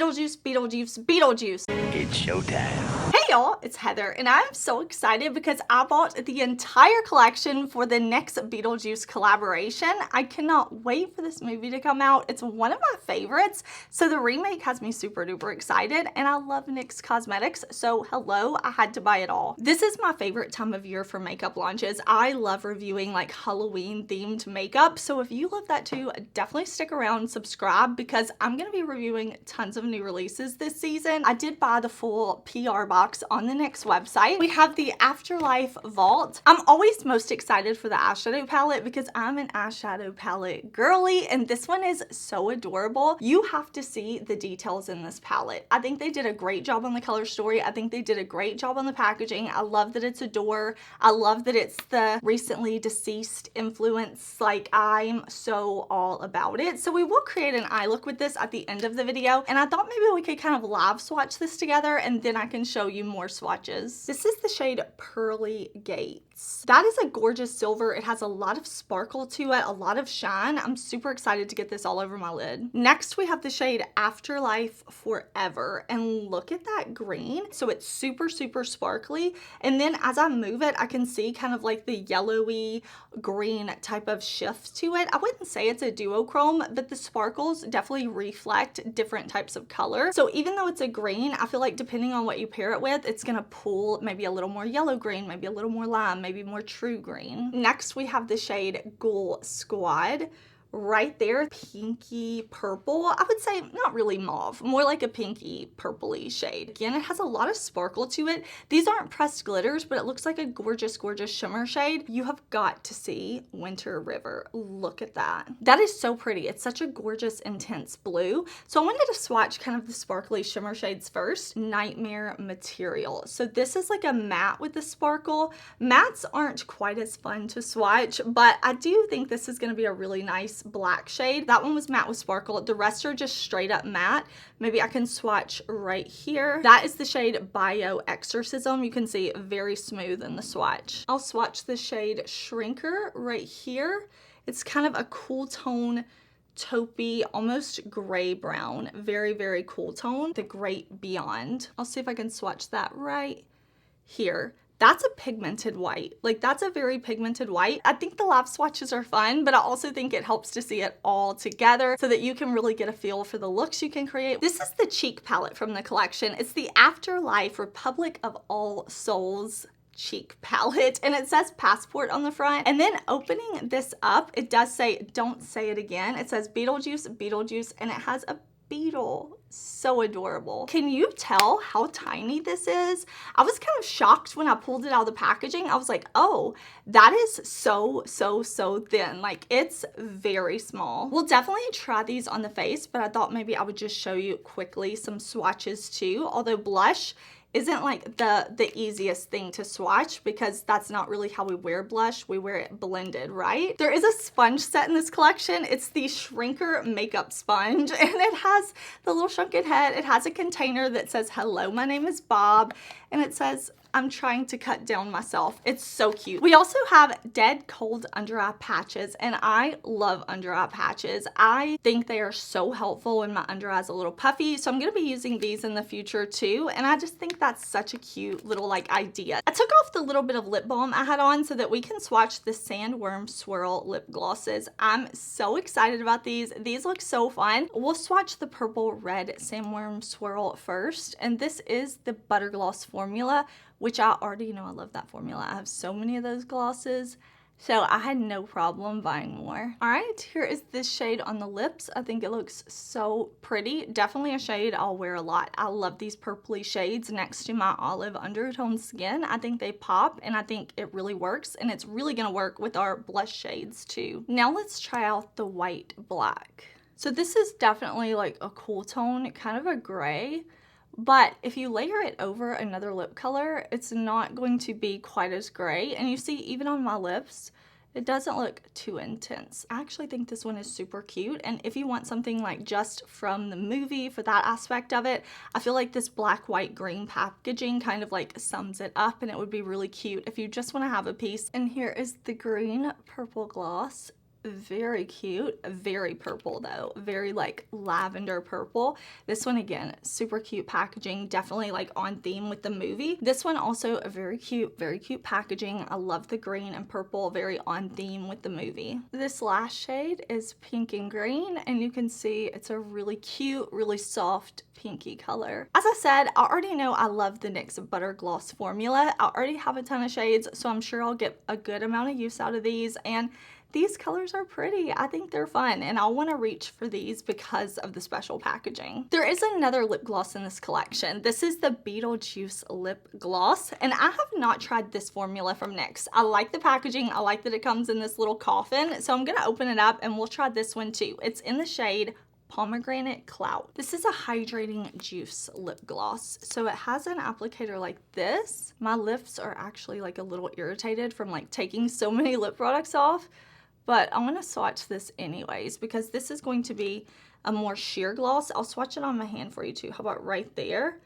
Beetlejuice, Beetlejuice, Beetlejuice. It's showtime. Hey y'all, it's Heather, and I'm so excited because I bought the entire collection for the NYX Beetlejuice collaboration. I cannot wait for this movie to come out. It's one of my favorites, so the remake has me super duper excited, and I love NYX Cosmetics, so hello, I had to buy it all. This is my favorite time of year for makeup launches. I love reviewing like Halloween themed makeup, so if you love that too, definitely stick around and subscribe because I'm gonna be reviewing tons of new releases this season. I did buy the full PR box on the NYX website. We have the Afterlife Vault. I'm always most excited for the eyeshadow palette because I'm an eyeshadow palette girly, and this one is so adorable. You have to see the details in this palette. I think they did a great job on the color story. I think they did a great job on the packaging. I love that it's a door. I love that it's the recently deceased influence. Like, I'm so all about it. So we will create an eye look with this at the end of the video, and I thought maybe we could kind of live swatch this together and then I can show you more swatches. This is the shade Pearly Gates. That is a gorgeous silver. It has a lot of sparkle to it, a lot of shine. I'm super excited to get this all over my lid. Next, we have the shade Afterlife Forever, and look at that green. So it's super, super sparkly, and then as I move it, I can see kind of like the yellowy green type of shift to it. I wouldn't say it's a duochrome, but the sparkles definitely reflect different types of color. So even though it's a green, I feel like depending on what you pair it with, it's gonna pull maybe a little more yellow green, maybe a little more lime, maybe more true green. Next, we have the shade Ghoul Squad. Right there, pinky purple. I would say not really mauve, more like a pinky purpley shade. Again, it has a lot of sparkle to it. These aren't pressed glitters, but it looks like a gorgeous, gorgeous shimmer shade. You have got to see Winter River. Look at that. That is so pretty. It's such a gorgeous, intense blue. So I wanted to swatch kind of the sparkly shimmer shades first. Nightmare Material. So this is like a matte with the sparkle. Mattes aren't quite as fun to swatch, but I do think this is going to be a really nice black shade. That one was matte with sparkle. The rest are just straight up matte. Maybe I can swatch right here. That is the shade Bio Exorcism. You can see very smooth in the swatch. I'll swatch the shade Shrinker right here. It's kind of a cool tone, taupey, almost gray brown. Very, very cool tone. The Great Beyond. I'll see if I can swatch that right here. That's a pigmented white. Like, that's a very pigmented white. I think the live swatches are fun, but I also think it helps to see it all together so that you can really get a feel for the looks you can create. This is the cheek palette from the collection. It's the Afterlife Republic of All Souls cheek palette, and it says Passport on the front. And then opening this up, it does say, don't say it again. It says Beetlejuice, Beetlejuice, and it has a beetle. So adorable. Can you tell how tiny this is? I was kind of shocked when I pulled it out of the packaging. I was like, oh, that is so thin. Like, it's very small. We'll definitely try these on the face, but I thought maybe I would just show you quickly some swatches too. Although blush isn't like the easiest thing to swatch because that's not really how we wear blush. We wear it blended, right? There is a sponge set in this collection. It's the Shrinker Makeup Sponge, and it has the little shrunken head. It has a container that says, hello, my name is Bob, and it says, I'm trying to cut down myself. It's so cute. We also have Dead Cold Under Eye Patches, and I love under eye patches. I think they are so helpful when my under eye is a little puffy, so I'm gonna be using these in the future too, and I just think that's such a cute little like idea. I took off the little bit of lip balm I had on so that we can swatch the Sandworm Swirl lip glosses. I'm so excited about these. These look so fun. We'll swatch the Purple Red Sandworm Swirl first, and this is the Butter Gloss formula, which I already know I love that formula. I have so many of those glosses, so I had no problem buying more. All right, here is this shade on the lips. I think it looks so pretty. Definitely a shade I'll wear a lot. I love these purpley shades next to my olive undertone skin. I think they pop, and I think it really works, and it's really gonna work with our blush shades too. Now let's try out the White Black. So this is definitely like a cool tone, kind of a gray. But if you layer it over another lip color, it's not going to be quite as gray. And you see, even on my lips, it doesn't look too intense. I actually think this one is super cute. And if you want something like just from the movie for that aspect of it, I feel like this black, white, green packaging kind of like sums it up, and it would be really cute if you just want to have a piece. And here is the green purple gloss. Very cute, very purple though, very like lavender purple. This one again, super cute packaging, definitely like on theme with the movie. This one also a very cute packaging. I love the green and purple, very on theme with the movie. This last shade is pink and green, and you can see it's a really cute, really soft pinky color. As I said, I already know I love the NYX Butter Gloss formula. I already have a ton of shades, so I'm sure I'll get a good amount of use out of these, and these colors are pretty. I think they're fun, and I'll want to reach for these because of the special packaging. There is another lip gloss in this collection. This is the Beetlejuice lip gloss, and I have not tried this formula from NYX. I like the packaging. I like that it comes in this little coffin, so I'm gonna open it up and we'll try this one too. It's in the shade Pomegranate Clout. This is a hydrating juice lip gloss. So it has an applicator like this. My lips are actually like a little irritated from like taking so many lip products off, but I'm gonna swatch this anyways because this is going to be a more sheer gloss. I'll swatch it on my hand for you too. How about right there?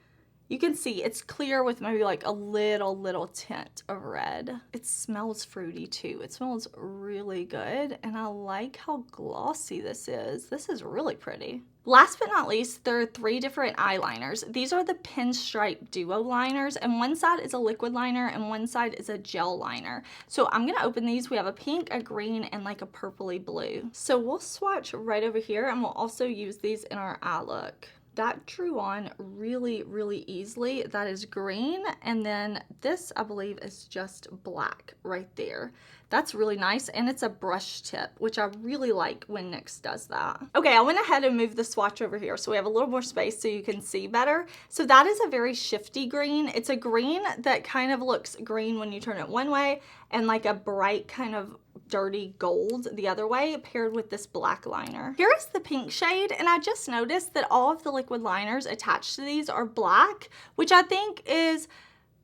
You can see it's clear with maybe like a little tint of red. It smells fruity too. It smells really good, and I like how glossy this is. This is really pretty. Last but not least, there are 3 different eyeliners. These are the Pinstripe Duo liners, and one side is a liquid liner and one side is a gel liner. So I'm gonna open these. We have a pink, a green, and like a purpley blue. So we'll swatch right over here, and we'll also use these in our eye look. That drew on really easily. That is green, and then this I believe is just black right there. That's really nice, and it's a brush tip, which I really like when NYX does that. Okay, I went ahead and moved the swatch over here so we have a little more space so you can see better. So that is a very shifty green. It's a green that kind of looks green when you turn it one way, and like a bright kind of dirty gold the other way, paired with this black liner. Here is the pink shade, and I just noticed that all of the liquid liners attached to these are black, which I think is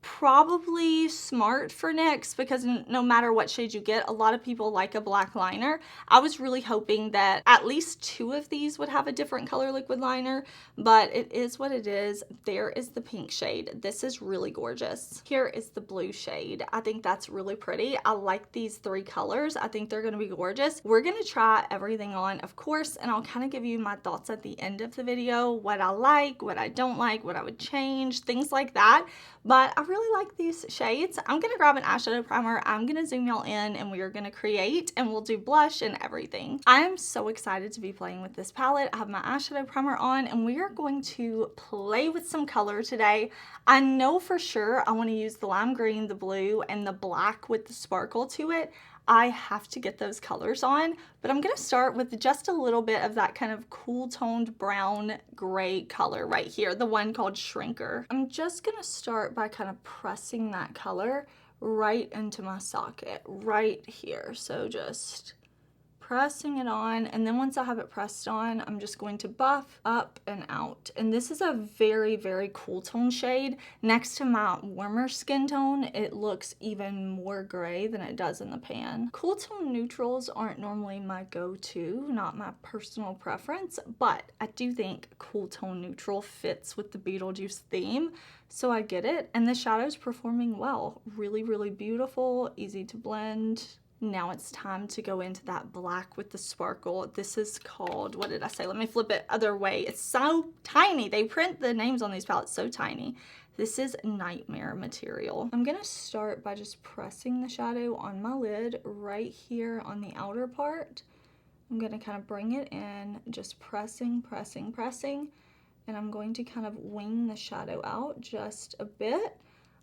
probably smart for NYX because no matter what shade you get, a lot of people like a black liner. I was really hoping that at least 2 of these would have a different color liquid liner, but it is what it is. There is the pink shade. This is really gorgeous. Here is the blue shade. I think that's really pretty. I like these 3 colors. I think they're gonna be gorgeous. We're gonna try everything on, of course, and I'll kind of give you my thoughts at the end of the video, what I like, what I don't like, what I would change, things like that. But I really like these shades. I'm gonna grab an eyeshadow primer. I'm gonna zoom y'all in, and we are gonna create, and we'll do blush and everything. I am so excited to be playing with this palette. I have my eyeshadow primer on, and we are going to play with some color today. I know for sure I wanna use the lime green, the blue, and the black with the sparkle to it. I have to get those colors on, but I'm gonna start with just a little bit of that kind of cool toned brown gray color right here, the one called Shrinker. I'm just gonna start by kind of pressing that color right into my socket, right here. So just pressing it on, and then once I have it pressed on, I'm just going to buff up and out. And this is a very cool tone shade. Next to my warmer skin tone, it looks even more gray than it does in the pan. Cool tone neutrals aren't normally my go-to, not my personal preference, but I do think cool tone neutral fits with the Beetlejuice theme, so I get it. And the shadow's performing well. Really beautiful, easy to blend. Now it's time to go into that black with the sparkle. This is called, what did I say? Let me flip it other way. It's so tiny. They print the names on these palettes so tiny. This is Nightmare material. I'm gonna start by just pressing the shadow on my lid right here on the outer part. I'm gonna kind of bring it in, just pressing, and I'm going to kind of wing the shadow out just a bit.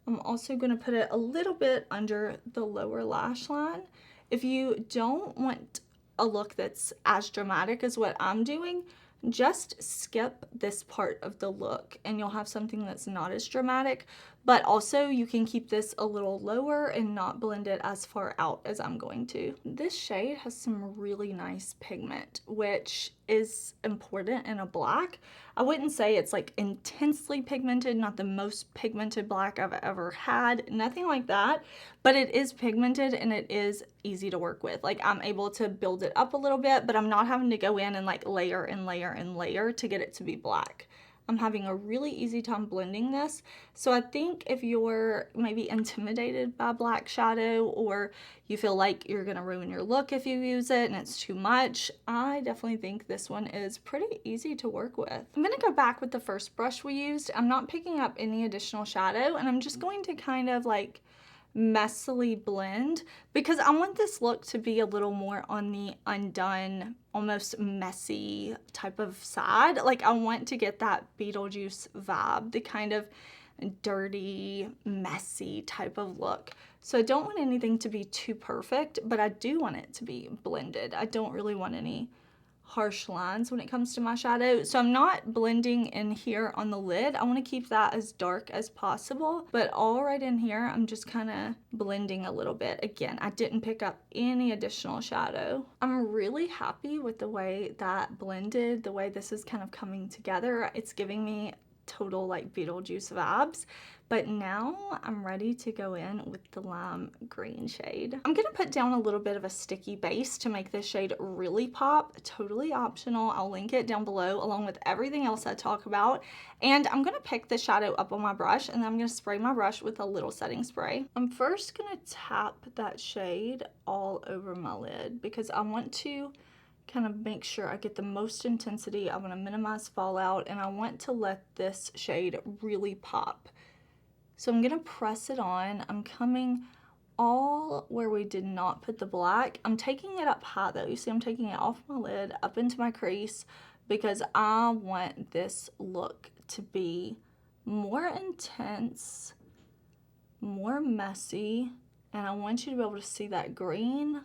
I'm also going to put it a little bit under the lower lash line. If you don't want a look that's as dramatic as what I'm doing, just skip this part of the look and you'll have something that's not as dramatic, but also you can keep this a little lower and not blend it as far out as I'm going to. This shade has some really nice pigment, which is important in a black. I wouldn't say it's like intensely pigmented, not the most pigmented black I've ever had, nothing like that, but it is pigmented and it is easy to work with. Like I'm able to build it up a little bit, but I'm not having to go in and like layer and layer and layer to get it to be black. I'm having a really easy time blending this. So I think if you're maybe intimidated by black shadow, or you feel like you're gonna ruin your look if you use it and it's too much, I definitely think this one is pretty easy to work with. I'm gonna go back with the first brush we used. I'm not picking up any additional shadow, and I'm just going to kind of like messily blend, because I want this look to be a little more on the undone, almost messy type of side. Like, I want to get that Beetlejuice vibe, the kind of dirty, messy type of look. So I don't want anything to be too perfect, but I do want it to be blended. I don't really want any harsh lines when it comes to my shadow. So I'm not blending in here on the lid. I want to keep that as dark as possible, but all right in here, I'm just kind of blending a little bit. Again, I didn't pick up any additional shadow. I'm really happy with the way that blended, the way this is kind of coming together. It's giving me total like Beetlejuice vibes. But now I'm ready to go in with the lime green shade. I'm gonna put down a little bit of a sticky base to make this shade really pop. Totally optional. I'll link it down below along with everything else I talk about. And I'm gonna pick the shadow up on my brush, and then I'm gonna spray my brush with a little setting spray. I'm first gonna tap that shade all over my lid because I want to kind of make sure I get the most intensity. I want to minimize fallout, and I want to let this shade really pop. So I'm gonna press it on. I'm coming all where we did not put the black. I'm taking it up high though. You see I'm taking it off my lid, up into my crease, because I want this look to be more intense, more messy, and I want you to be able to see that green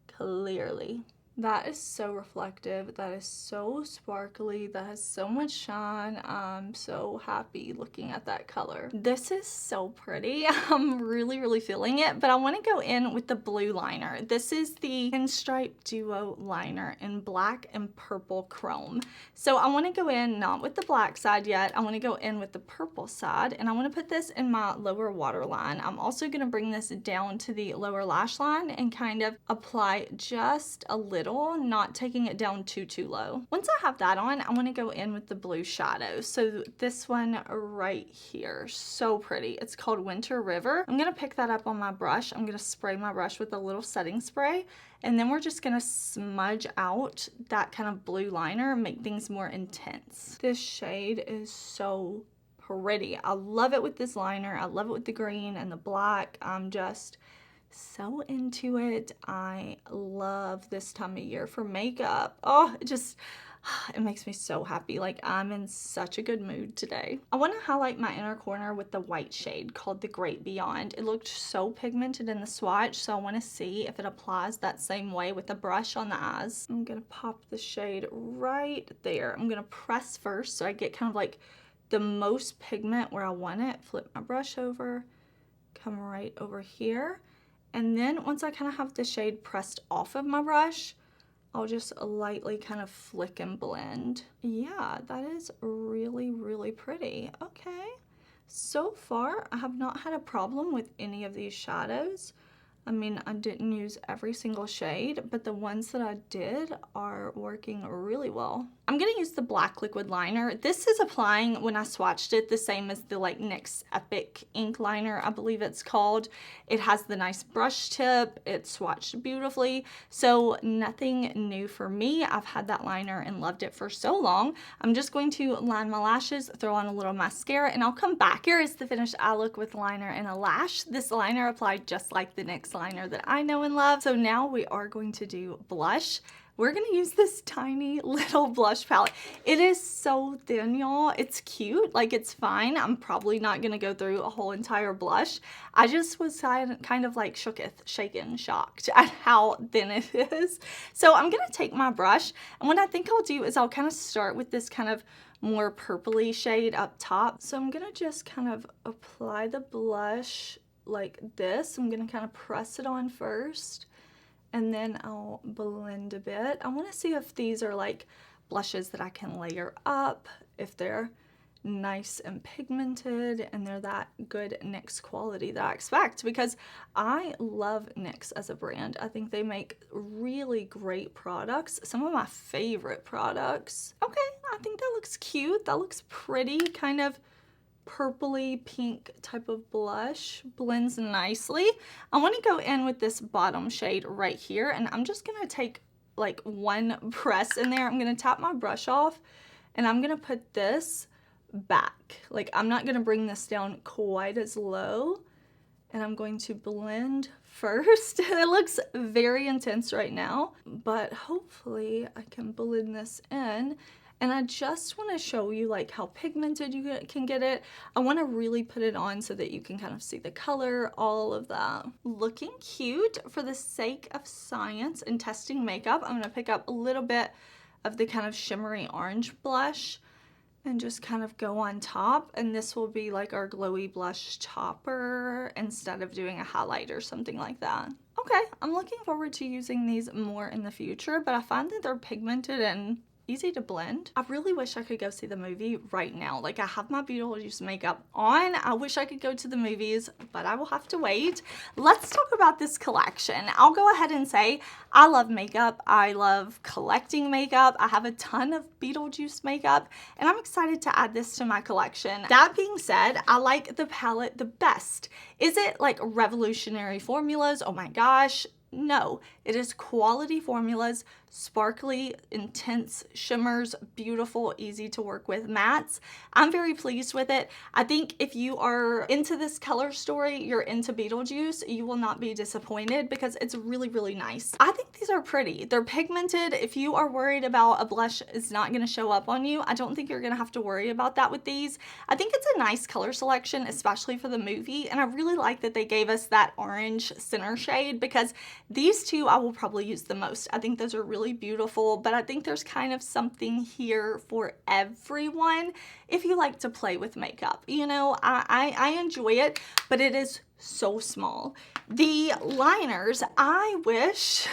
clearly. That is so reflective. That is so sparkly. That has so much shine. I'm so happy looking at that color. This is so pretty. I'm really feeling it, but I want to go in with the blue liner. This is the Pinstripe Duo liner in black and purple chrome. So I want to go in not with the black side yet. I want to go in with the purple side, and I want to put this in my lower waterline. I'm also going to bring this down to the lower lash line and kind of apply just a little, not taking it down too low. Once I have that on, I want to go in with the blue shadow. So this one right here, so pretty. It's called Winter River. I'm gonna pick that up on my brush. I'm gonna spray my brush with a little setting spray, and then we're just gonna smudge out that kind of blue liner and make things more intense. This shade is so pretty. I love it with this liner. I love it with the green and the black. I'm just so into it. I love this time of year for makeup. Oh, it makes me so happy. Like, I'm in such a good mood today. I want to highlight my inner corner with the white shade called the Great Beyond. It looked so pigmented in the swatch, so I want to see if it applies that same way with the brush on the eyes. I'm gonna pop the shade right there. I'm gonna press first so I get kind of like the most pigment where I want it. Flip my brush over, come right over here. And then once I kind of have the shade pressed off of my brush, I'll just lightly kind of flick and blend. Yeah, that is really pretty. Okay, so far I have not had a problem with any of these shadows. I mean, I didn't use every single shade, but the ones that I did are working really well. I'm gonna use the black liquid liner. This is applying, when I swatched it, the same as the like NYX Epic ink liner, I believe it's called. It has the nice brush tip. It's swatched beautifully. So nothing new for me. I've had that liner and loved it for so long. I'm just going to line my lashes, throw on a little mascara, and I'll come back. Here is the finished eye look with liner and a lash. This liner applied just like the NYX liner that I know and love. So now we are going to do blush. We're gonna use this tiny little blush palette. It is so thin, y'all. It's cute, like it's fine. I'm probably not gonna go through a whole entire blush. I just was kind of like shaken, shocked at how thin it is. So I'm gonna take my brush, and what I think I'll do is I'll kind of start with this kind of more purpley shade up top. So I'm gonna just kind of apply the blush like this. I'm gonna kind of press it on first, and then I'll blend a bit. I want to see if these are like blushes that I can layer up, if they're nice and pigmented, and they're that good NYX quality that I expect, because I love NYX as a brand. I think they make really great products, some of my favorite products. Okay, I think that looks cute. That looks pretty, kind of purpley pink type of blush. Blends nicely. I want to go in with this bottom shade right here, and I'm just going to take like one press in there. I'm going to tap my brush off, and I'm going to put this back. Like, I'm not going to bring this down quite as low, and I'm going to blend first. It looks very intense right now, but hopefully I can blend this in. And I just want to show you like how pigmented you can get it. I want to really put it on so that you can kind of see the color, all of that. Looking cute. For the sake of science and testing makeup, I'm going to pick up a little bit of the kind of shimmery orange blush and just kind of go on top, and this will be like our glowy blush topper instead of doing a highlight or something like that. Okay, I'm looking forward to using these more in the future, but I find that they're pigmented and easy to blend. I really wish I could go see the movie right now. Like, I have my Beetlejuice makeup on. I wish I could go to the movies, but I will have to wait. Let's talk about this collection. I'll go ahead and say I love makeup. I love collecting makeup. I have a ton of Beetlejuice makeup, and I'm excited to add this to my collection. That being said, I like the palette the best. Is it like revolutionary formulas? Oh my gosh. No, it is quality formulas, sparkly, intense shimmers, beautiful, easy to work with mattes. I'm very pleased with it. I think if you are into this color story, you're into Beetlejuice, you will not be disappointed because it's really, really nice. I think these are pretty. They're pigmented. If you are worried about a blush is not going to show up on you, I don't think you're going to have to worry about that with these. I think it's a nice color selection, especially for the movie, and I really like that they gave us that orange center shade because these two I will probably use the most. I think those are really beautiful, but I think there's kind of something here for everyone if you like to play with makeup. You know, I enjoy it, but it is so small. The liners, I wish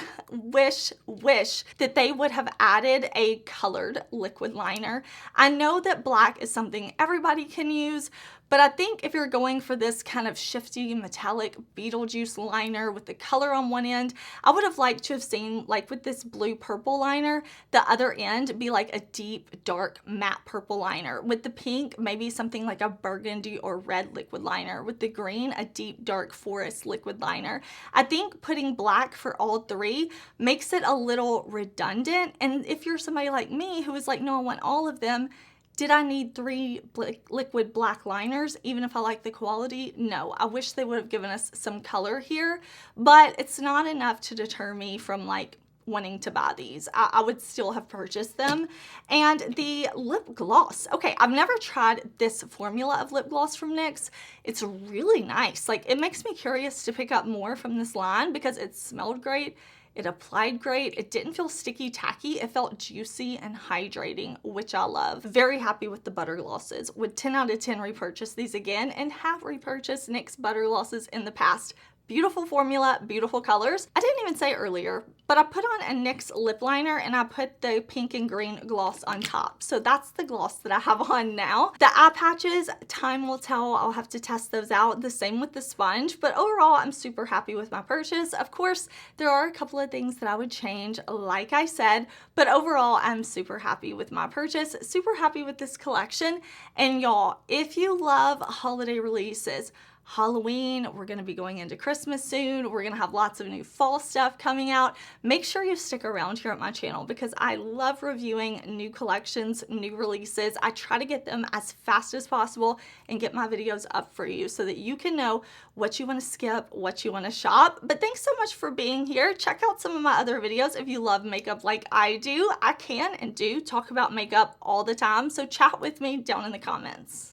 that they would have added a colored liquid liner. I know that black is something everybody can use, but I think if you're going for this kind of shifty metallic Beetlejuice liner with the color on one end, I would have liked to have seen, like with this blue purple liner, the other end be like a deep dark matte purple liner. With the pink, maybe something like a burgundy or red liquid liner. With the green, a deep dark forest liquid liner. I think putting black for all three makes it a little redundant, and if you're somebody like me who is like, no, I want all of them, did I need 3 liquid black liners, even if I like the quality? No, I wish they would have given us some color here, but it's not enough to deter me from like wanting to buy these. I would still have purchased them. And the lip gloss. Okay, I've never tried this formula of lip gloss from NYX. It's really nice. Like, it makes me curious to pick up more from this line because it smelled great. It applied great. It didn't feel sticky tacky. It felt juicy and hydrating, which I love. Very happy with the butter glosses. Would 10 out of 10 repurchase these again, and have repurchased NYX butter glosses in the past. Beautiful formula, beautiful colors. I didn't even say earlier, but I put on a NYX lip liner and I put the pink and green gloss on top. So that's the gloss that I have on now. The eye patches, time will tell. I'll have to test those out. The same with the sponge, but overall, I'm super happy with my purchase. Of course, there are a couple of things that I would change, like I said, but overall, I'm super happy with my purchase, super happy with this collection. And y'all, if you love holiday releases, Halloween, we're going to be going into Christmas soon. We're going to have lots of new fall stuff coming out. Make sure you stick around here at my channel because I love reviewing new collections, new releases. I try to get them as fast as possible and get my videos up for you so that you can know what you want to skip, what you want to shop. But thanks so much for being here. Check out some of my other videos if you love makeup like I do. I can and do talk about makeup all the time, so chat with me down in the comments.